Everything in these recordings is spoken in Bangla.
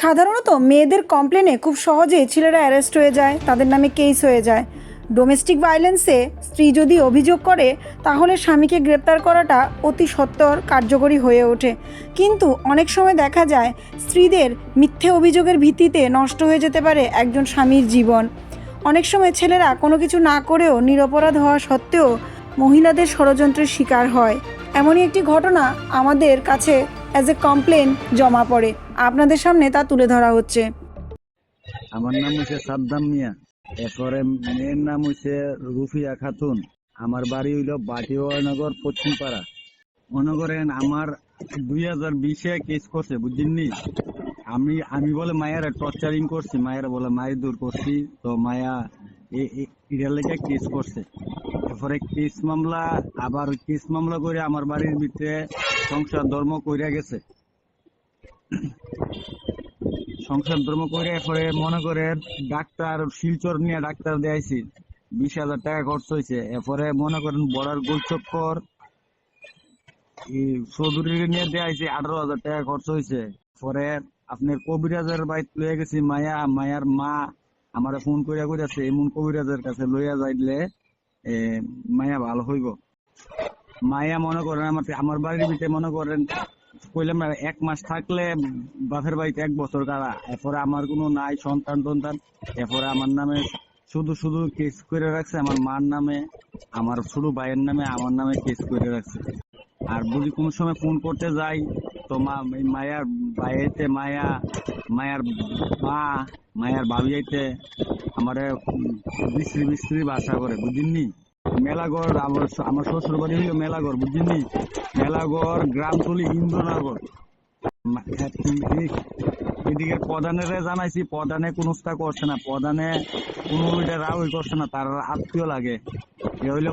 সাধারণত মেয়েদের কমপ্লেনে খুব সহজেই ছেলেরা অ্যারেস্ট হয়ে যায়, তাদের নামে কেস হয়ে যায়। ডোমেস্টিক ভায়োলেন্সে স্ত্রী যদি অভিযোগ করে তাহলে স্বামীকে গ্রেপ্তার করাটা অতি সত্বর কার্যকরী হয়ে ওঠে। কিন্তু অনেক সময় দেখা যায় স্ত্রীদের মিথ্যে অভিযোগের ভিত্তিতে নষ্ট হয়ে যেতে পারে একজন স্বামীর জীবন। অনেক সময় ছেলেরা কোনো কিছু না করেও নিরপরাধ হওয়া সত্ত্বেও মহিলাদের ষড়যন্ত্রের শিকার হয়। এমনই একটি ঘটনা আমাদের কাছে অ্যাজ এ কমপ্লেন জমা পড়ে, আপনাদের সামনে তা তুলে ধরা হচ্ছে। আমার নাম হচ্ছে সাদ্দাম মিয়া। এরপরে মেয়ের নাম হচ্ছে রুফিয়া খাতুন। আমার বাড়ি হইল বাটিওয়ানগর পশ্চিমপাড়া। মনে করেন আমার 2020-এ কেস করছে, বুঝছেননি। আমি বলে মায়ের টর্চারিং করছি, মায়ের বলে মায়ের দূর করছি, তো মায়া এটার লেগে কেস করছে। এরপরে কেস মামলা করে আমার বাড়ির ভিতরে সংসার ধর্ম কইরা গেছে। সংসার ধর্ম করে এরপরে মনে করেন ডাক্তার শিলচর নিয়ে ডাক্তার দেয়াইছি, 20,000 টাকা খরচ হয়েছে। এরপরে মনে করেন বর্ডার গোলচক্কর চৌধুরী নিয়ে দেয়াইছি, 18,000 টাকা খরচ হয়েছে। পরে আপনার কবিরাজের বাইক লইয়া গেছি, মায়ার মা আমার ফোন করিয়া কইরাছে এমন কবিরাজের কাছে লইয়া যাইলে মায়া ভালো হইব। মায়া মনে করেন আমার বাড়ির ভিতরে মনে করেন কইলাম 1 মাস থাকলে বাপের বাড়িতে 1 বছর কারা। এরপরে আমার কোনো নাই সন্তান। এরপরে আমার নামে শুধু কেস করে রাখছে, আমার মার নামে, আমার ছোট ভাইয়ের নামে, আমার নামে কেস করে রাখছে। আর যদি কোনো সময় ফোন করতে যাই তো মায়ার ভাইয়েতে মায়ার মা, মায়ার ভাবি আইতে আমার বিশ্রী ভাষা করে, বুঝিনি। মেলাগড় আমার শ্বশুর বাড়ি হইল মেলাগড়, বুঝিনি। মেলাগড় গ্রামতলি ইন্দ্রনগর। এদিকে প্রধানের জানাইছি, প্রধানে কোনো করছে না, প্রধানে কোনো রাউই করছে না, তার আত্মীয় লাগে। এ হইল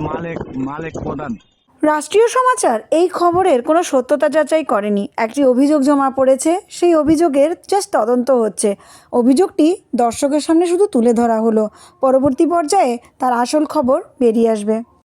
মালেক প্রধান। রাষ্ট্রীয় সমাচার এই খবরের কোনো সত্যতা যাচাই করেনি। একটি অভিযোগ জমা পড়েছে, সেই অভিযোগের জাস্ট তদন্ত হচ্ছে। অভিযোগটি দর্শকের সামনে শুধু তুলে ধরা হলো, পরবর্তী পর্যায়ে তার আসল খবর বেরিয়ে আসবে।